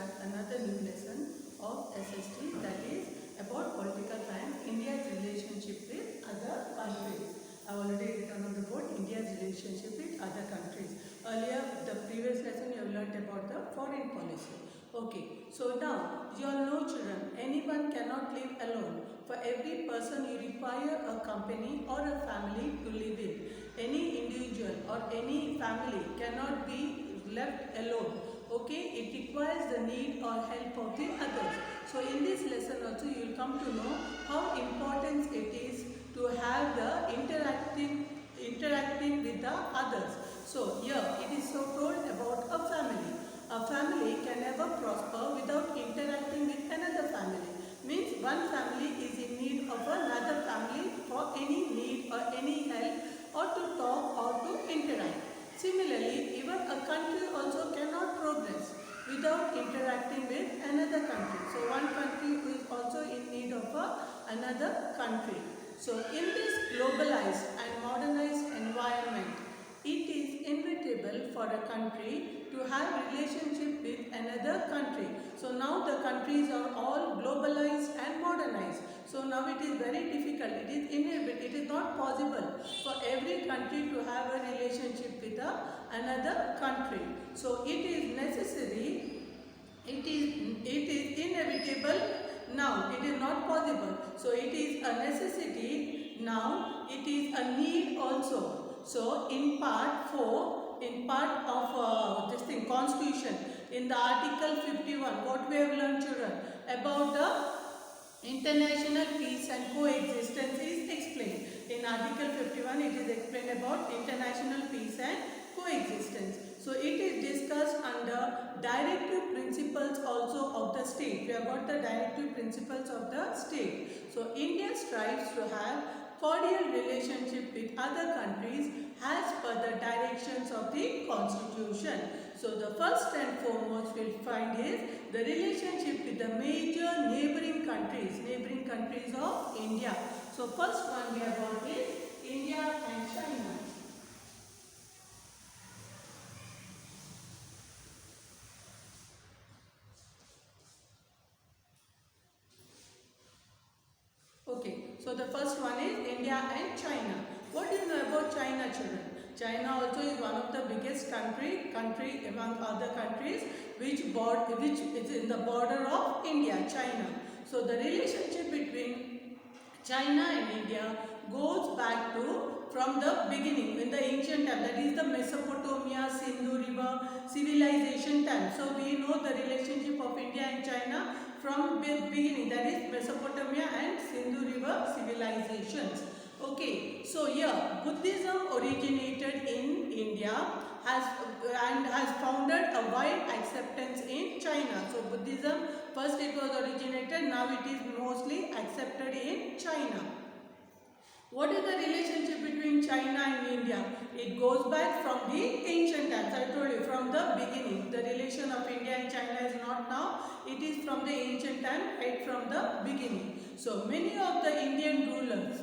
start another new lesson of SST, that is about political science, India's relationship with other countries. I have already written on the board India's relationship with other countries. Earlier, the previous lesson you have learnt about the foreign policy. Okay, so now you all know children, anyone cannot live alone. For every person you require a company or a family to live in. Any individual or any family cannot be left alone. Okay, it requires the need or help of the others. So in this lesson also you will come to know how important it is to have the interacting with the others. So here it is so told about a family. A family can never prosper without interacting with another family. Means one family is in need of another family for any need or any help or to talk or to interact. Similarly, even a country also cannot progress without interacting with another country. So one country is also in need of another country. So in this globalized and modernized environment, it is inevitable for a country to have relationship with another country. So now the countries are all globalized and modernized. So now it is very difficult. It is inevitable. It is not possible for every country to have a relationship with another country. So it is necessary. It is inevitable. Now it is not possible. So it is a necessity. Now it is a need also. So in part 4, in part of this thing, Constitution, in the Article 51, what we have learned children about the international peace and coexistence is explained. In Article 51, it is explained about international peace and coexistence. So it is discussed under directive principles also of the state. We have got the directive principles of the state. So India strives to have cordial relationship with other countries as per the directions of the Constitution. So the first and foremost we'll find is the relationship with the major neighboring countries of India. So first one we have got is India and China. Okay, so the first one is India and China. What do you know about China, children? China also is one of the biggest country among other countries which is in the border of India, China. So the relationship between China and India goes back to from the beginning, in the ancient time, that is the Mesopotamia, Sindhu River civilization time. So we know the relationship of India and China from beginning, that is Mesopotamia and Sindhu River civilizations. Okay, so here Buddhism originated in India has founded a wide acceptance in China. So Buddhism first it was originated, now it is mostly accepted in China. What is the relationship between China and India? It goes back from the ancient times. I told you from the beginning. The relation of India and China is not now. It is from the ancient time, right from the beginning. So many of the Indian rulers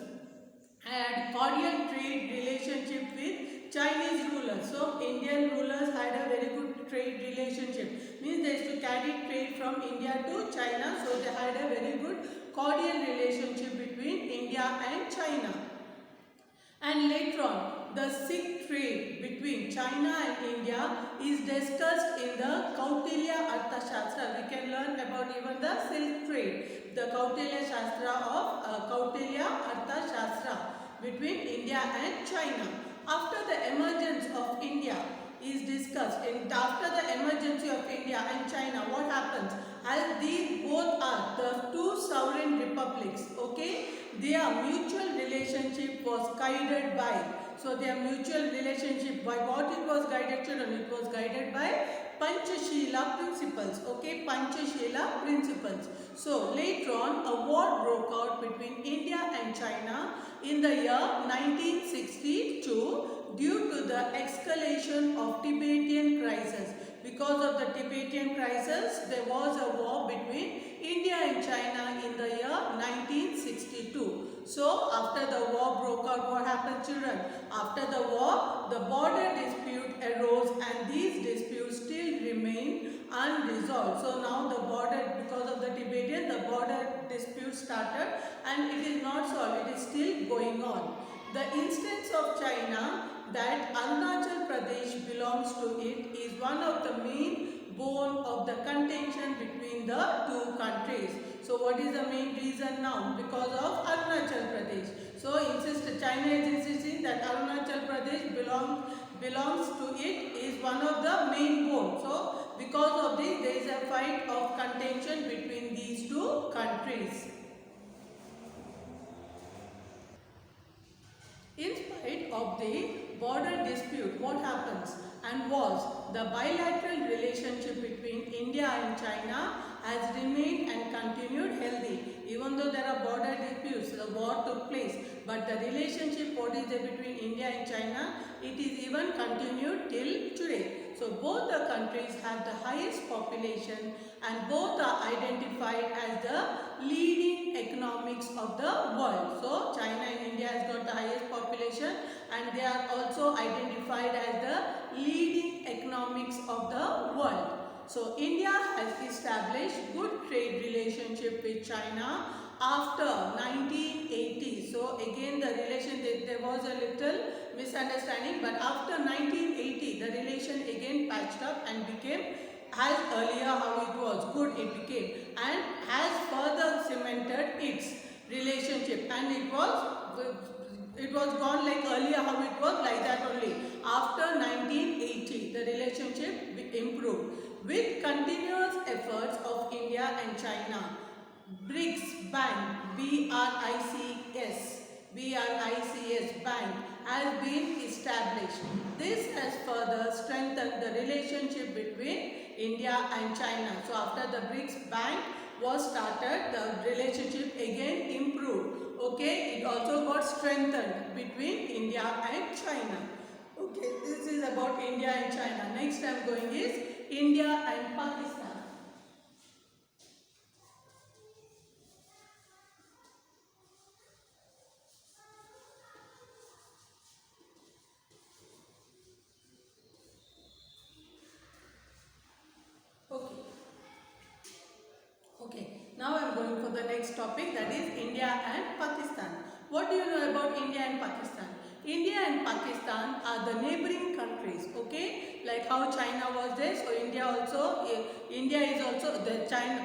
had cordial trade relationship with Chinese rulers. So Indian rulers had a very good trade relationship. Means they used to carry trade from India to China. So they had a very good cordial relationship between India and China. And later on, the Sikh trade between China and India is discussed in the Kautilya Arthashastra. We can learn about even the silk trade, the Kautilya Shastra of Kautilya Arthashastra between India and China. After the emergence of India is discussed, and after the emergence of India and China, what happens? As these both are the two sovereign republics, okay, their mutual relationship was guided by, so their mutual relationship, by what it was guided, children? It was guided by Panchashila principles, okay, Panchashila principles. So later on, a war broke out between India and China in the year 1962 due to the escalation of Tibetan crisis. Because of the Tibetan crisis, there was a war between India and China in the year 1962. So after the war broke out, what happened, children? After the war, the border dispute arose and these disputes still remain unresolved. resolved. So now the border, because of the Tibetan, the border dispute started and it is not solved, it is still going on. The instance of China that Arunachal Pradesh belongs to it is one of the main bone of the contention between the two countries. So what is the main reason now? Because of Arunachal Pradesh. So China is insisting that Arunachal Pradesh belongs to it is one of the main bones. So because of this there is a fight of contention between these two countries. In spite of the border dispute, what happens and was the bilateral relationship between India and China has remained and continued healthy. Even though there are border disputes, the war took place, but the relationship what is there between India and China, it is even continued till today. So both the countries have the highest population and both are identified as the leading economics of the world. So China and India has got the highest population and they are also identified as the leading economics of the world. So India has established good trade relationship with China after 1980. So again the relation, there was a little misunderstanding, but after 1980 the relation again patched up and became as earlier how it was, good it became, and has further cemented its relationship, and it was gone like earlier how it was, like that only. After 1980 the relationship improved with continuous efforts of India and China. BRICS Bank, BRICS Bank has been established. This has further strengthened the relationship between India and China. So after the BRICS Bank was started, the relationship again improved. Okay, it also got strengthened between India and China. Okay, this is about India and China. Next I am going is India and Pakistan. Now I am going for the next topic, that is India and Pakistan. What do you know about India and Pakistan? India and Pakistan are the neighboring countries, okay? Like how China was there, so India is also,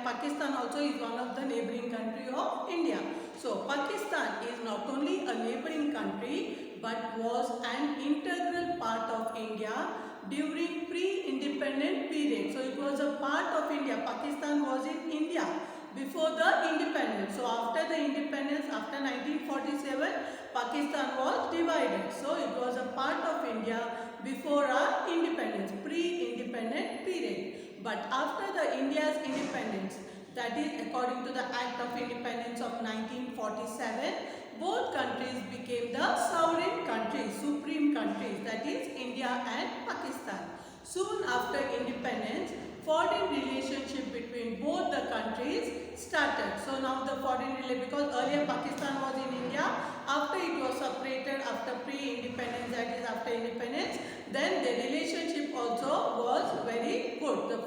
Pakistan also is one of the neighboring country of India. So Pakistan is not only a neighboring country but was an integral part of India during pre-independent period. So it was a part of India. Pakistan was in India before the independence. So after the independence, after 1947, Pakistan was divided. So it was a part of India before our independence, pre-independent period. But after the India's independence, that is according to the Act of Independence of 1947, both countries became the sovereign countries, supreme countries, that is India and Pakistan. Soon after independence, foreign relationship between both the countries started. So now the foreign relationship, because earlier Pakistan was in India, after it was separated, after pre-independence, that is after independence, then the relationship also was very good. The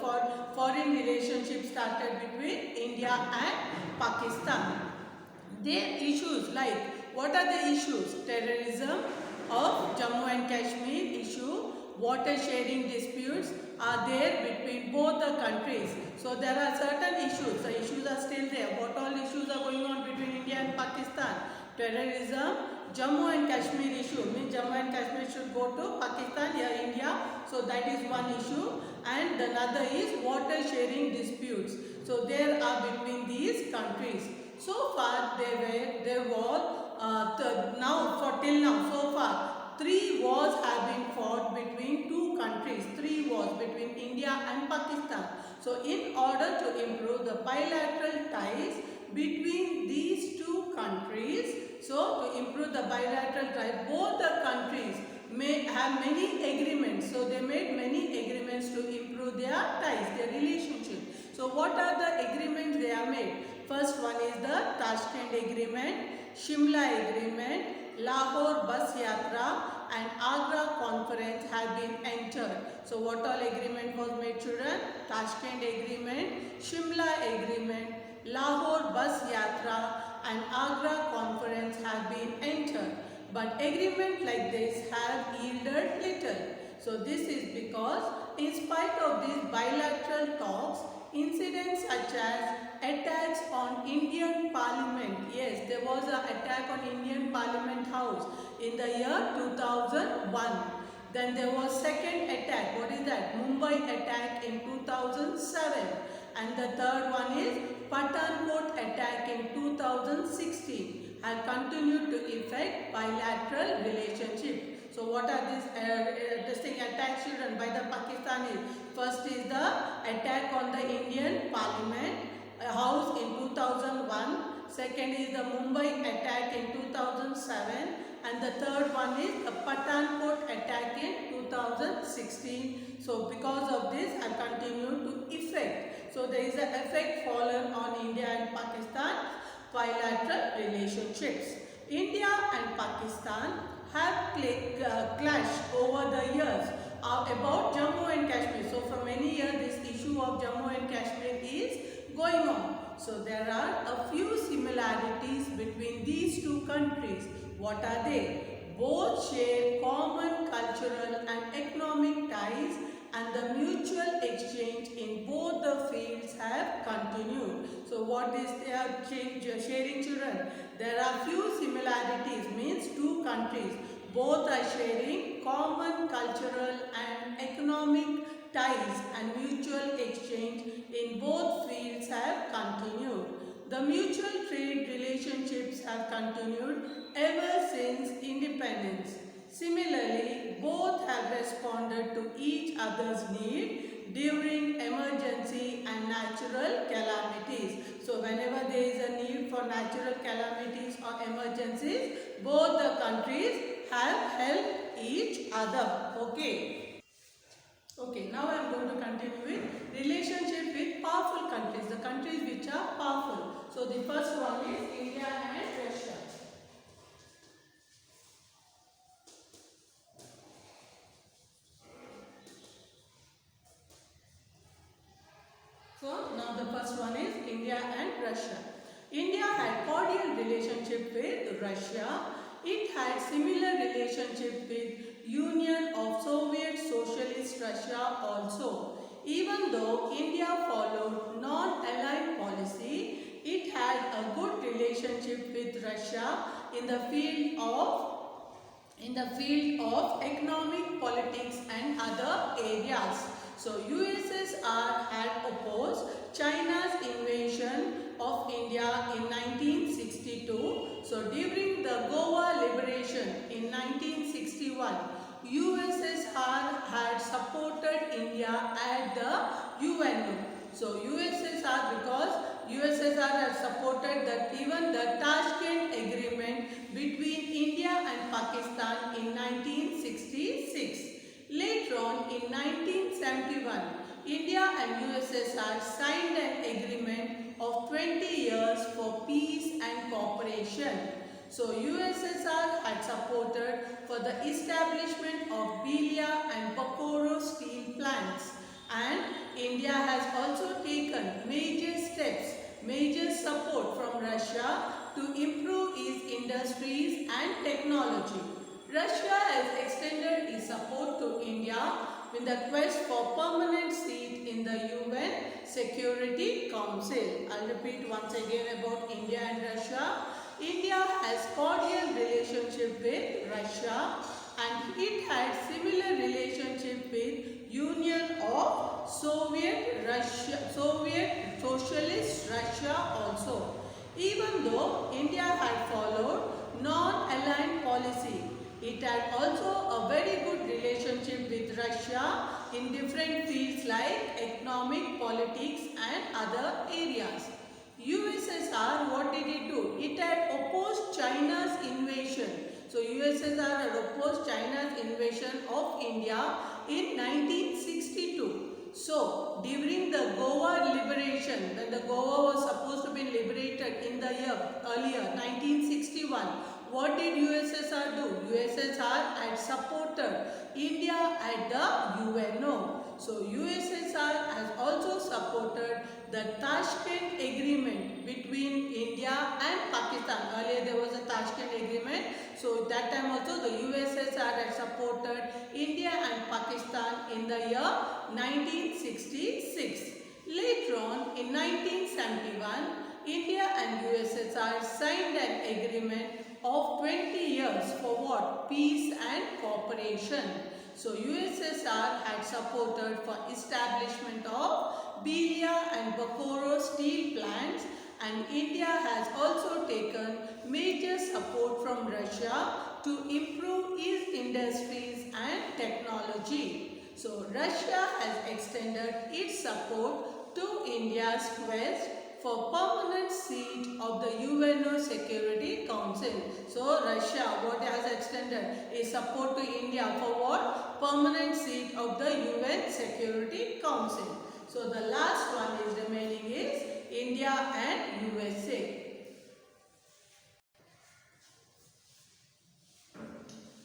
foreign relationship started between India and Pakistan. Their issues, like what are the issues? Terrorism of Jammu and Kashmir issue, water sharing disputes are there between both the countries. So there are certain issues, the issues are still there. What all issues are going on between India and Pakistan? Terrorism, Jammu and Kashmir issue, means Jammu and Kashmir should go to Pakistan, here India. So that is one issue, and another is water sharing disputes. So there are between these countries. So far there was till now so far 3 wars have been fought between two countries, 3 wars between India and Pakistan. So in order to improve the bilateral ties between these two countries, so to improve the bilateral ties, both the countries may have many agreements. So they made many agreements to improve their ties, their relationship. So what are the agreements they have made? First one is the Tashkent Agreement, Shimla Agreement, Lahore Bus Yatra, and Agra conference have been entered. So what all agreement was made, children? Tashkent agreement, Shimla agreement, Lahore bus yatra and Agra conference have been entered. But agreement like this have yielded little. So this is because in spite of these bilateral talks, incidents such as attacks on Indian Parliament, yes, there was an attack on Indian Parliament House in the year 2001. Then there was second attack, what is that? Mumbai attack in 2007. And the third one is Pathankot attack in 2016 have continued to affect bilateral relationship. So what are these attacks, children, by the Pakistanis? First is the attack on the Indian Parliament House in 2001. Second is the Mumbai attack in 2007. And the third one is the Pathankot attack in 2016. So because of this, I continue to affect. So there is an effect fallen on India and Pakistan bilateral relationships. India and Pakistan have clashed over the years about Jammu and Kashmir. So for many years this issue of Jammu and Kashmir is going on. So there are a few similarities between these two countries. What are they? Both share common cultural and economic ties, and the mutual exchange in both the fields have continued. So what is their sharing, children? There are few similarities, means two countries both are sharing common cultural and economic ties, and mutual exchange in both fields have continued. The mutual trade relationships have continued ever since independence. Similarly, both have responded to each other's need during emergency and natural calamities. So whenever there is a need for natural calamities or emergencies, both the countries have helped each other. Okay, now I am going to continue with relationship with powerful countries, the countries which are powerful. So the first one is India and Russia. So now the first one is India and Russia. India had cordial relationship with Russia. It had similar relationship with Union of Soviet Socialist Russia also. Even though India followed non-aligned policy, it had a good relationship with Russia in the field of economic, politics and other areas. So USSR had opposed China's invasion of India in 1962. So during the Goa liberation in 1961, USSR had supported India at the UNO. So USSR, because USSR had supported that even the Tashkent agreement between India and Pakistan in 1966. Later on in 1971, India and USSR signed an agreement of 20 years for peace and cooperation. So USSR had supported for the establishment of Belia and Bokoro steel plants, and India has also taken major steps, major support from Russia to improve its industries and technology. Russia has extended its support to India in the quest for permanent seat in the UN Security Council. I'll repeat once again about India and Russia. India has cordial relationship with Russia, and it had similar relationship with Union of Soviet Socialist Russia also. Even though India had followed non-aligned policy, it had also a very good relationship with Russia in different fields like economic, politics and other areas. USSR, what did it do? It had opposed China's invasion. So USSR had opposed China's invasion of India in 1962. So during the Goa liberation, when the Goa was supposed to be liberated in the year earlier, 1961, what did USSR do? USSR had supported India at the UNO. So USSR has also supported the Tashkent Agreement between India and Pakistan. Earlier there was a Tashkent Agreement. So that time also the USSR had supported India and Pakistan in the year 1966. Later on in 1971, India and USSR signed an agreement of 20 years for what? Peace and cooperation. So USSR had supported for establishment of Beria and Bokoro steel plants, and India has also taken major support from Russia to improve its industries and technology. So Russia has extended its support to India's quest for permanent seat of the UNO Security Council. So Russia, what has extended is support to India for what? Permanent seat of the UN Security Council. So the last one is remaining is India and USA.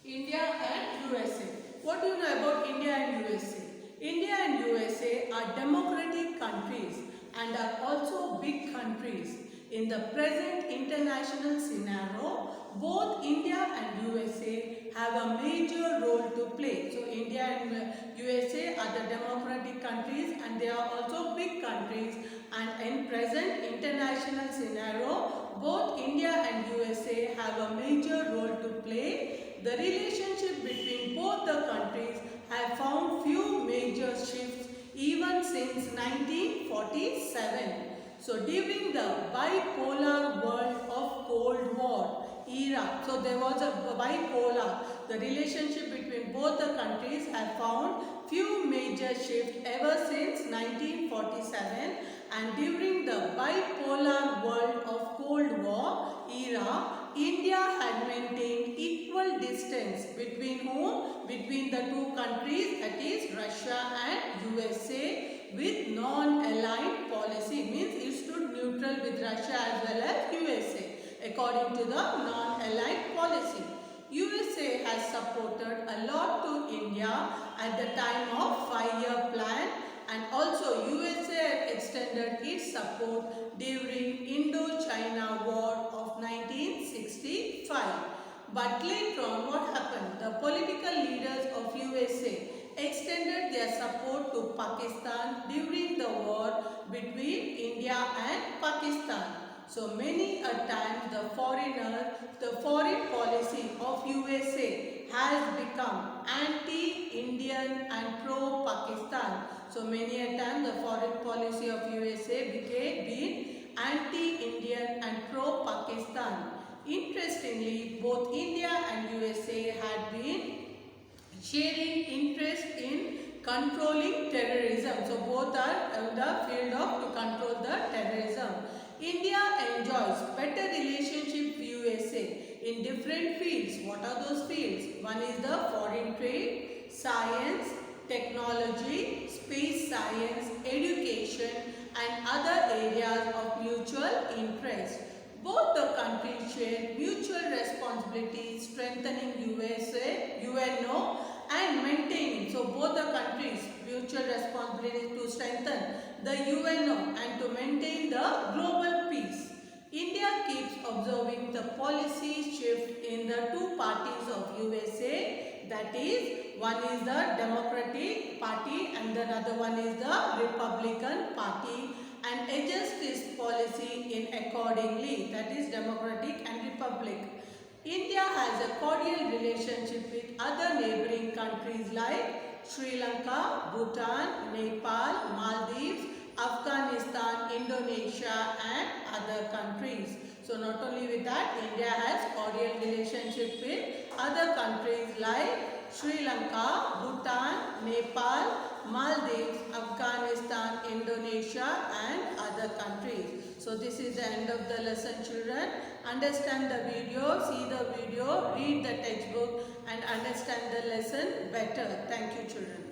India and USA. What do you know about India and USA? India and USA are democratic countries and are also big countries. In the present international scenario, both India and USA have a major role to play. So India and USA are the democratic countries and they are also big countries, and in present international scenario, both India and USA have a major role to play. The relationship between both the countries have found few major shifts even since 1947. So during the bipolar world of Cold War era, so there was a bipolar, the relationship between both the countries have found few major shifts ever since 1947, and during the bipolar world of Cold War era, India had maintained equal distance between whom? Between the two countries, that is Russia and USA, with non-aligned policy, means it stood neutral with Russia as well as USA according to the non-aligned policy. USA has supported a lot to India at the time of 5-year plan, and also USA extended its support during Indo-China War of 1965. But later on, what happened? The political leaders of USA extended their support to Pakistan during the war between India and Pakistan. So many a time the foreign policy of USA has become anti-Indian and pro-Pakistan. So many a time the foreign policy of USA became anti-Indian and pro-Pakistan. Interestingly, both India and USA had been sharing interest in controlling terrorism. So both are in the field of to control the terrorism. India enjoys better relationship with USA in different fields. What are those fields? One is the foreign trade, science, technology, space science, education and other areas of mutual interest. Both the countries share mutual responsibility strengthening UNO and maintaining. So both the countries mutual responsibility to strengthen the UNO and to maintain the global peace. India keeps observing the policy shift in the two parties of USA, that is, one is the Democratic Party and the other one is the Republican Party, and adjust its policy in accordingly, that is Democratic and Republic. India has a cordial relationship with other neighboring countries like Sri Lanka, Bhutan, Nepal, Maldives, Afghanistan, Indonesia and other countries. So not only with that, India has cordial relationship with other countries like Sri Lanka, Bhutan, Nepal, Maldives, Afghanistan, Indonesia and other countries. So this is the end of the lesson, children. Understand the video, see the video, read the textbook and understand the lesson better. Thank you, children.